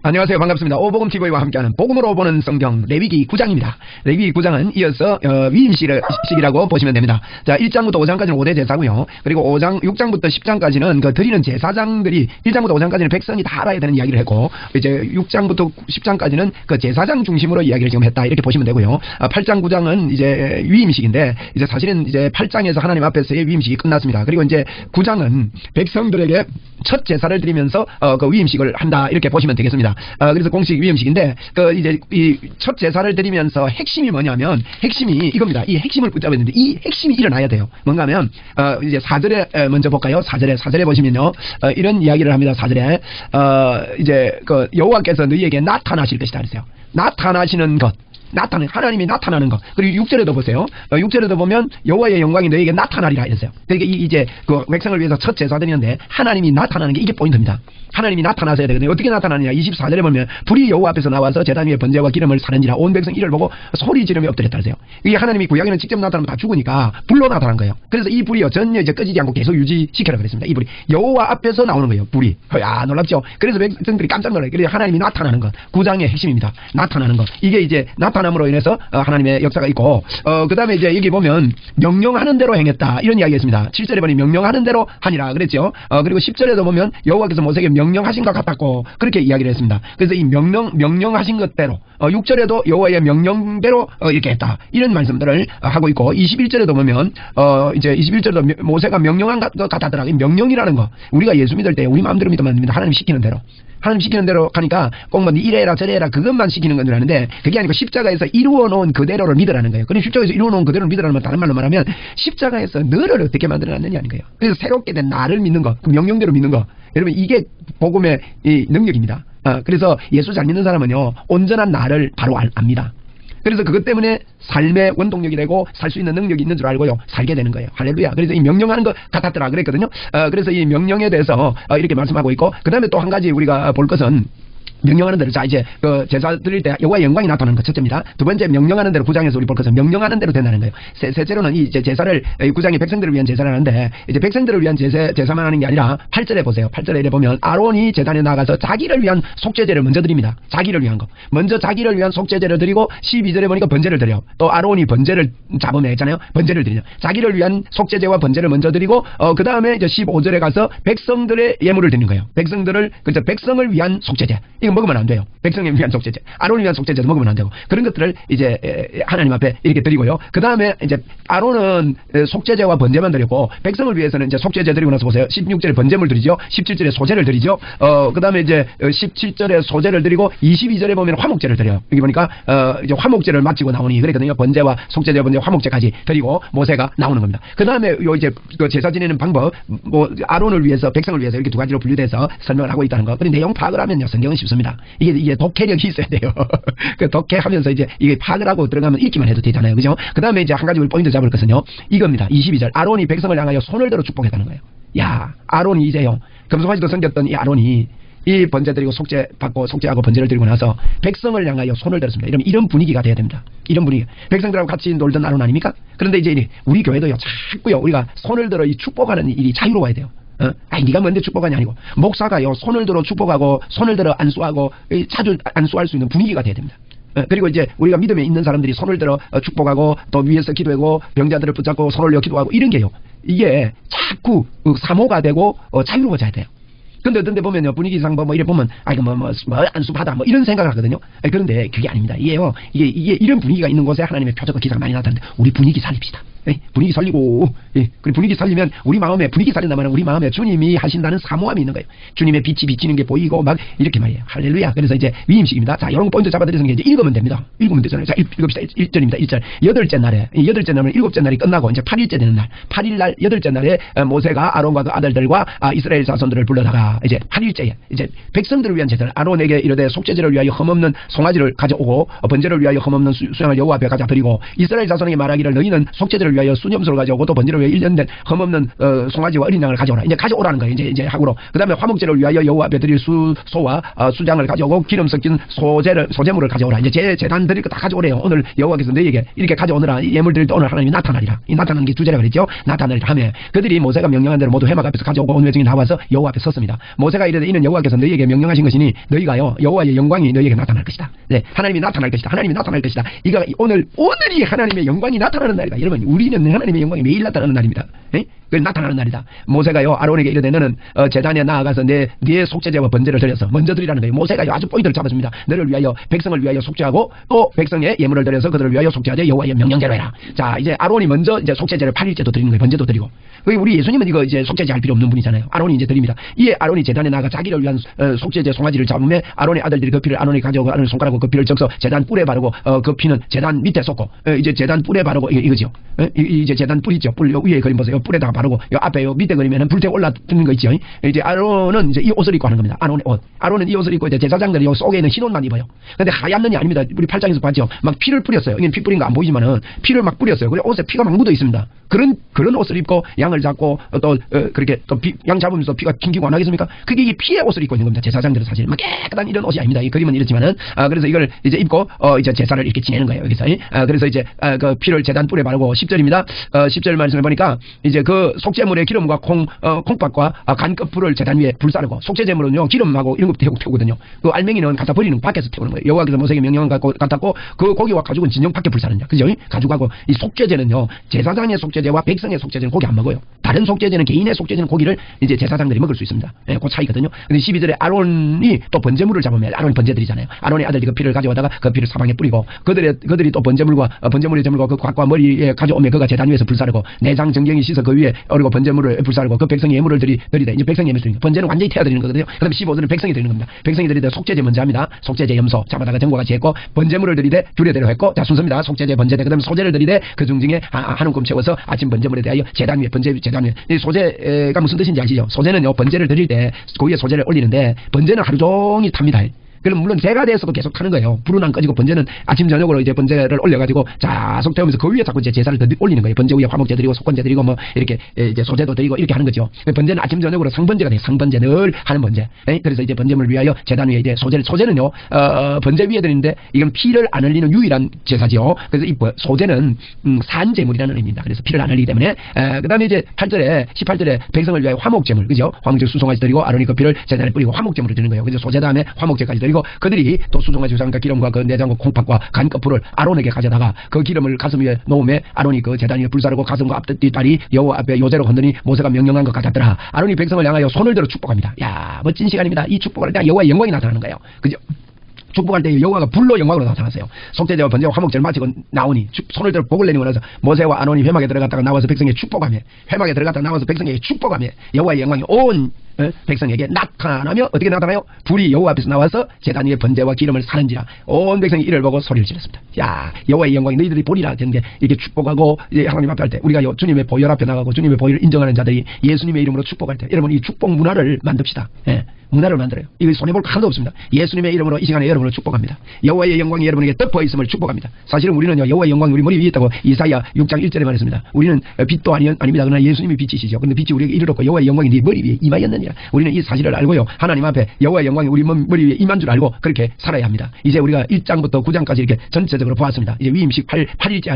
안녕하세요. 반갑습니다. 오복음TV와 함께하는 복음으로 보는 성경 레위기 9장입니다. 레위기 9장은 이어서 위임식이라고 보시면 됩니다. 자, 1장부터 5장까지는 5대 제사고요. 그리고 6장부터 10장까지는 그 드리는 제사장들이 1장부터 5장까지는 백성이 다 알아야 되는 이야기를 했고, 이제 6장부터 10장까지는 그 제사장 중심으로 이야기를 지금 했다, 이렇게 보시면 되고요. 8장 9장은 이제 위임식인데, 이제 사실은 이제 8장에서 하나님 앞에서의 위임식이 끝났습니다. 그리고 이제 9장은 백성들에게 첫 제사를 드리면서 그 위임식을 한다, 이렇게 보시면 되겠습니다. 그래서 공식 위임식인데, 이제 이 첫 제사를 드리면서 핵심이 뭐냐면, 핵심이 이겁니다. 이 핵심을 붙잡아야 되는데, 이 핵심이 일어나야 돼요. 뭔가 하면, 이제 4절에 먼저 볼까요? 4절에 보시면요, 이런 이야기를 합니다. 4절에, 이제 여호와께서 너희에게 나타나실 것이다 그랬어요. 나타나시는 것. 하나님이 나타나는 것. 그리고 6절에도 보세요. 6절에도 보면 여호와의 영광이 너에게 나타나리라 이랬어요. 그러니까 이제 그 백성을 위해서 첫 제사 드리는데 하나님이 나타나는 게 이게 포인트입니다. 하나님이 나타나셔야 되거든요. 어떻게 나타나느냐? 24절에 보면 불이 여호와 앞에서 나와서 제단 위에 번제와 기름을 사는지라 온 백성 이를 보고 소리 지르며 엎드렸다 그랬어요. 이게 하나님이 구약에는 직접 나타나면 다 죽으니까 불로 나타난 거예요. 그래서 이 불이요 전혀 이제 꺼지지 않고 계속 유지시켜라 그랬습니다. 이 불이 여호와 앞에서 나오는 거예요. 불이. 야, 놀랍죠? 그래서 백성들이 깜짝 놀라요. 그래서 하나님이 나타나는 것. 9장의 핵심입니다. 나타나는 것. 이게 이제 나타남으로 인해서 하나님의 역사가 있고, 그 다음에 이제 여기 보면 명령하는 대로 행했다, 이런 이야기가 있습니다. 7절에 보니 명령하는 대로 하니라 그랬죠. 그리고 10절에도 보면 여호와께서 모세에게 명령하신 것 같았고, 그렇게 이야기를 했습니다. 그래서 이 명령하신 것대로, 6절에도 여호와의 명령대로 이렇게 했다, 이런 말씀들을 하고 있고, 21절에도 보면 이제 21절에도 모세가 명령한 것 같았더라. 이 명령이라는 거, 우리가 예수 믿을 때 우리 마음대로 믿으면 안 됩니다. 하나님 시키는 대로. 하나님 시키는 대로 가니까 꼭 뭐 이래라 저래라 그것만 시키는 건 줄 아는데, 그게 아니고 십자가에서 이루어 놓은 그대로를 믿으라는 거예요. 그럼 십자가에서 이루어 놓은 그대로를 믿으라는 건 다른 말로 말하면 십자가에서 너를 어떻게 만들어놨느냐는 거예요. 그래서 새롭게 된 나를 믿는 거, 그 명령대로 믿는 거, 여러분 이게 복음의 이 능력입니다. 그래서 예수 잘 믿는 사람은요 온전한 나를 바로 압니다. 그래서 그것 때문에 삶의 원동력이 되고 살 수 있는 능력이 있는 줄 알고요 살게 되는 거예요. 할렐루야. 그래서 이 명령하는 것 같았더라 그랬거든요. 그래서 이 명령에 대해서 이렇게 말씀하고 있고, 그 다음에 또 한 가지 우리가 볼 것은 명령하는 대로, 자 이제 그 제사 드릴 때 여호와의 영광이 나타나는 것 첫째입니다. 두 번째, 명령하는 대로 9장에서 우리 볼 것은 명령하는 대로 된다는 거예요. 셋째로는 이제 제사를 9장이 백성들을 위한 제사를 하는데, 이제 백성들을 위한 제사만 하는 게 아니라 8절에 보세요. 8절에 이래 보면 아론이 제단에 나가서 자기를 위한 속죄제를 먼저 드립니다. 자기를 위한 거. 먼저 자기를 위한 속죄제를 드리고, 12절에 보니까 번제를 드려. 또 아론이 번제를 잡으면 했잖아요. 번제를 드리죠. 자기를 위한 속죄제와 번제를 먼저 드리고, 그 다음에 이제 15절에 가서 백성들의 예물을 드리는 거예요. 그래서 백성을 위한 속죄제. 이거 먹으면 안 돼요. 백성을 위한 속죄제, 아론을 위한 속죄제도 먹으면 안 되고, 그런 것들을 이제 하나님 앞에 이렇게 드리고요. 그 다음에 이제 아론은 속죄제와 번제만 드렸고, 백성을 위해서는 이제 속죄제 드리고 나서 보세요. 16절에 번제물 드리죠. 17절에 소제를 드리죠. 그 다음에 이제 17절에 소제를 드리고 22절에 보면 화목제를 드려요. 여기 보니까 이제 화목제를 마치고 나오니 그랬거든요. 번제와 속죄제, 번제, 화목제까지 드리고 모세가 나오는 겁니다. 그 다음에 요 이제 그 제사 지내는 방법, 뭐 아론을 위해서, 백성을 위해서 이렇게 두 가지로 분류돼서 설명을 하고 있다는 거. 그런데 내용 파악을 하면요 성경은 쉽습니다. 이게 독해력이 있어야 돼요. 그 독해하면서 이제 이게 파악을 하고 들어가면 읽기만 해도 되잖아요. 그죠? 그 다음에 이제 한 가지 우리 포인트 잡을 것은요 이겁니다. 22절. 아론이 백성을 향하여 손을 들어 축복했다는 거예요. 야, 아론이 이제요, 금송아지도 섬겼던 이 아론이 이 번제 드리고 속죄 받고 속죄하고 번제를 드리고 나서 백성을 향하여 손을 들었습니다. 이런 분위기가 돼야 됩니다. 이런 분위기. 백성들하고 같이 놀던 아론 아닙니까? 그런데 이제 우리 교회도요 자꾸요 우리가 손을 들어 이 축복하는 일이 자유로워야 돼요. 네가 뭔데 축복하냐 아니고, 목사가요 손을 들어 축복하고 손을 들어 안수하고 자주 안수할 수 있는 분위기가 돼야 됩니다. 그리고 이제 우리가 믿음에 있는 사람들이 손을 들어 축복하고 또 위에서 기도하고 병자들을 붙잡고 손을 올려 기도하고 이런 게요, 이게 자꾸 사모가 되고 자유로워져야 돼요. 근데 어떤 데 보면요 분위기상 뭐 이래 보면 이거 뭐 안수받아 뭐 이런 생각을 하거든요. 그런데 그게 아닙니다. 이게 이런 분위기가 있는 곳에 하나님의 표적과 기사가 많이 나타나는데, 우리 분위기 살립시다. 분위기 살리고, 그리고 분위기 살리면 우리 마음에, 분위기 살린다면 우리 마음에 주님이 하신다는 사모함이 있는 거예요. 주님의 빛이 비치는 게 보이고 막 이렇게 말이에요. 할렐루야. 그래서 이제 위임식입니다. 자, 이런 포인트 잡아드려서 이제 읽으면 됩니다. 읽으면 되잖아요. 자, 읽읍시다. 1절입니다. 1절. 여덟째 날에, 여덟째 날은 일곱째 날이 끝나고 이제 8일째 되는 날, 8일 날 여덟째 날에 모세가 아론과 그 아들들과 이스라엘 자손들을 불러다가 이제 8일째에 이제 백성들을 위한 제사를, 아론에게 이르되 속죄제를 위하여 흠없는 송아지를 가져오고 번제를 위하여 흠없는 수양을 여호와 앞에 가져 드리고, 이스라엘 자손에게 말하기를 너희는 속죄제를 번제를 위하여 순염소를 가져오고 또 번제를 위하여 1년 된 흠없는 송아지와 어린 양을 가져오라. 이제 가져오라는 거예요. 이제 하고로 그다음에 화목제를 위하여 여호와 앞에 드릴 소와 수장을 가져오고 기름 섞인 소제물을 가져오라. 이제 제단 드릴 거 다 가져오래요. 오늘 여호와께서 너희에게 이렇게 가져오느라 이 예물 드릴 때 오늘 하나님이 나타나리라. 이 나타나는 게 주제라 그랬죠. 나타나리라 하며 그들이 모세가 명령한 대로 모두 회막 앞에서 가져오고 온 회중이 나와서 여호와 앞에 섰습니다. 모세가 이르되 이는 여호와께서 너희에게 명령하신 것이니 너희가요 여호와의 영광이 너희에게 나타날 것이다. 네, 하나님이 나타날 것이다. 하나님이 나타날 것이다. 이거 오늘이 하나님의 영광이 나타나는 날이다. 여러분 우리는 하나님의 영광이 매일 나타나는 날입니다. 네? 그 나타나는 날이다. 모세가요 아론에게 이르되 너는 제단에 나아가서 네 속죄제와 번제를 드려서 먼저 드리라는 거예요. 모세가요 아주 포인트를 잡았습니다. 너를 위하여 백성을 위하여 속죄하고 또 백성의 예물을 드려서 그들을 위하여 속죄하되 여호와의 명령대로 해라. 자 이제 아론이 먼저 이제 속죄제를 8일째도 드리는 거예요. 번제도 드리고. 우리 예수님은 이거 이제 속죄제 할 필요 없는 분이잖아요. 아론이 이제 드립니다. 이에 아론이 제단에 나가 자기를 위한 속죄제 송아지를 잡으며 아론의 아들들이 그 피를 아론이 가져오고 아론의 손가락으로 그 피를 적서 제단 뿔에 바르고 그 피는 제단 밑에 쏟고 이제 제단 뿔에 바르고 이거죠. 이제 제단 뿔 있죠. 뿔 위에 그림 보세요. 뿔에다가 바르고 요 앞에 요 밑에 그리면은 불태 올라뜨는 거 있죠. 이제 아론은 이제 이 옷을 입고 하는 겁니다. 아론의 옷. 아론은 이 옷을 입고 이제 제사장들이 요 속에 있는 흰 옷만 입어요. 근데 하얀 눈이 아닙니다. 우리 8장에서 봤죠. 막 피를 뿌렸어요. 이게 피 뿌린 거 안 보이지만은 피를 막 뿌렸어요. 그래 옷에 피가 막 묻어 있습니다. 그런 옷을 입고 양을 잡고 또 그렇게 또 양 잡으면서 피가 튕기고 안 하겠습니까? 그게 이 피의 옷을 입고 있는 겁니다. 제사장들은 사실 막 깨끗한 이런 옷이 아닙니다. 이 그림은 이렇지만은 그래서 이걸 이제 입고 이제 제사를 이렇게 지내는 거예요. 여기서 그래서 이제 그 피를 제단 뿔에 바르고 10절입니다. 10절 말씀을 보니까 이제 그 속죄물의 기름과 콩팥과 간꺼풀을 제단 위에 불사르고 속죄제물은요 기름하고 이런 거 태우거든요. 그 알맹이는 갖다 버리는 밖에서 태우는 거예요. 여호와께서 모세에게 명령을 갖고 그 고기와 가죽은 진영 밖에 불사르냐. 그죠? 가죽하고 이 속죄제는요 제사장의 속죄제와 백성의 속죄제는 고기 안 먹어요. 다른 속죄제는 개인의 속죄제는 고기를 이제 제사장들이 먹을 수 있습니다. 그 차이거든요. 근데 12절에 아론이 또 번제물을 잡으면 아론이 번제드리잖아요. 아론의 아들이 그 피를 가져오다가 그 피를 사방에 뿌리고 그들이 또 번제물의 제물과 그 곽과 머리에 가져오면 그가 제단 위에서 불사르고 내장 정경이 씻어 그 위에 어리고 번제물을 불사르고 그 백성의 예물을 드리되 이제 백성의 예물을 드리는 번제는 완전히 태워 드리는 거거든요. 그다음에 15절은 백성이 드리는 겁니다. 백성이 드리되 속죄제 먼저 합니다. 속죄제 염소 잡아다가 전과 같이 했고 번제물을 드리되 규례대로 했고 자 순서입니다. 속죄제 번제대 그다음에 소제를 드리되 그 중에 한 움큼 채워서 아침 번제물에 대하여 제단 위에 제단 위에 이 소제가 무슨 뜻인지 아시죠? 소제는요 번제를 드릴 때 그 위에 소제를 올리는데 번제는 하루 종일 탑니다. 그럼 물론 제가 돼서도 계속 하는 거예요. 불은 안 꺼지고 번제는 아침 저녁으로 이제 번제를 올려가지고 자속 태우면서 그 위에 자꾸 이제 제사를 더 올리는 거예요. 번제 위에 화목제 드리고 속건제 드리고 뭐 이렇게 이제 소제도 드리고 이렇게 하는 거죠. 번제는 아침 저녁으로 상번제가 돼요. 상번제 늘 하는 번제. 그래서 이제 번제물 위하여 제단 위에 이제 소제는요 번제 위에 드리는데 이건 피를 안 흘리는 유일한 제사지요. 그래서 이 소제는 산제물이라는 의미입니다. 그래서 피를 안 흘리기 때문에 그다음에 이제 18절에 백성을 위하여 화목제물 그죠? 화목제 수송아지 드리고 아론이 그 피를 제단에 뿌리고 화목제물을 드리는 거예요. 그래서 소제 다음에 화목제까지 드리고 그들이 또 수송아지 우상과 기름과 그 내장과 콩팥과 간꺼풀을 아론에게 가져다가 그 기름을 가슴 위에 놓으며 아론이 그 제단 위에 불사르고 가슴과 앞뒤다리 여호와 앞에 요제로 건드니 모세가 명령한 것 같았더라. 아론이 백성을 향하여 손을 들어 축복합니다. 야 멋진 시간입니다. 이 축복을 할 때 여호와의 영광이 나타나는 거예요. 그죠? 축복할 때 여호와가 불로 영광으로 나타났어요. 속죄제와 번제와 화목제를 마치고 나오니 손을 들어 복을 내리고 나서 모세와 아론이 회막에 들어갔다가 나와서 백성에게 축복하며 회막에 들어갔다가 나와서 백성에게 축복하며 여호와의 영광이 온 백성에게 나타나며 어떻게 나타나요? 불이 여호와 앞에서 나와서 제단 위에 번제와 기름을 사는지라 온 백성이 이를 보고 소리를 질렀습니다. 야 여호와의 영광이 너희들이 보리라 했는데 이렇게 축복하고 이제 하나님 앞에 할 때 우리가 주님의 보혈 앞에 나가고 주님의 보혈을 인정하는 자들이 예수님의 이름으로 축복할 때 여러분 이 축복 문화를 만듭시다. 문화를 만들어요. 이거 손해볼 거 하나도 없습니다. 예수님의 이름으로 이 시간에 여러분을 축복합니다. 여호와의 영광이 여러분에게 덮어 있음을 축복합니다. 사실은 우리는요 여호와의 영광이 우리 머리 위에 있다고 이사야 6장 1절에 말했습니다. 우리는 빛도 아닙니다. 그러나 예수님이 빛이시죠. 그런데 빛이 우리에게 이르렀고 여호와의 영광이 네 머리 위에 임하였느니라. 우리는 이 사실을 알고요 하나님 앞에 여호와의 영광이 우리 머리 위에 임한 줄 알고 그렇게 살아야 합니다. 이제 우리가 1장부터 9장까지 이렇게 전체적으로 보았습니다. 이제 위임식 8일째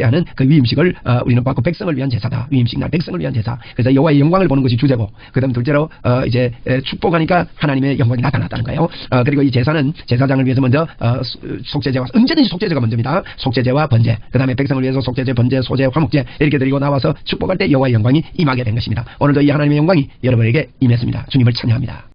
하는 그 위임식을 우리는 받고 백성을 위한 제사다. 위임식 날 백성을 위한 제사. 그래서 여호와의 영광을 보는 것이 주제고 그다음 둘째로 이제 축복하니까 하나님의 영광이 나타났다는 거예요. 그리고 이 제사는 제사장을 위해서 먼저 속죄제와 언제든지 속죄제가 먼저입니다. 속죄제와 번제 그다음에 백성을 위해서 속죄제, 번제, 소제, 화목제 이렇게 드리고 나와서 축복할 때 여호와의 영광이 임하게 된 것입니다. 오늘도 이 하나님의 영광이 여러분에게 임했습니다. 주님을 찬양합니다.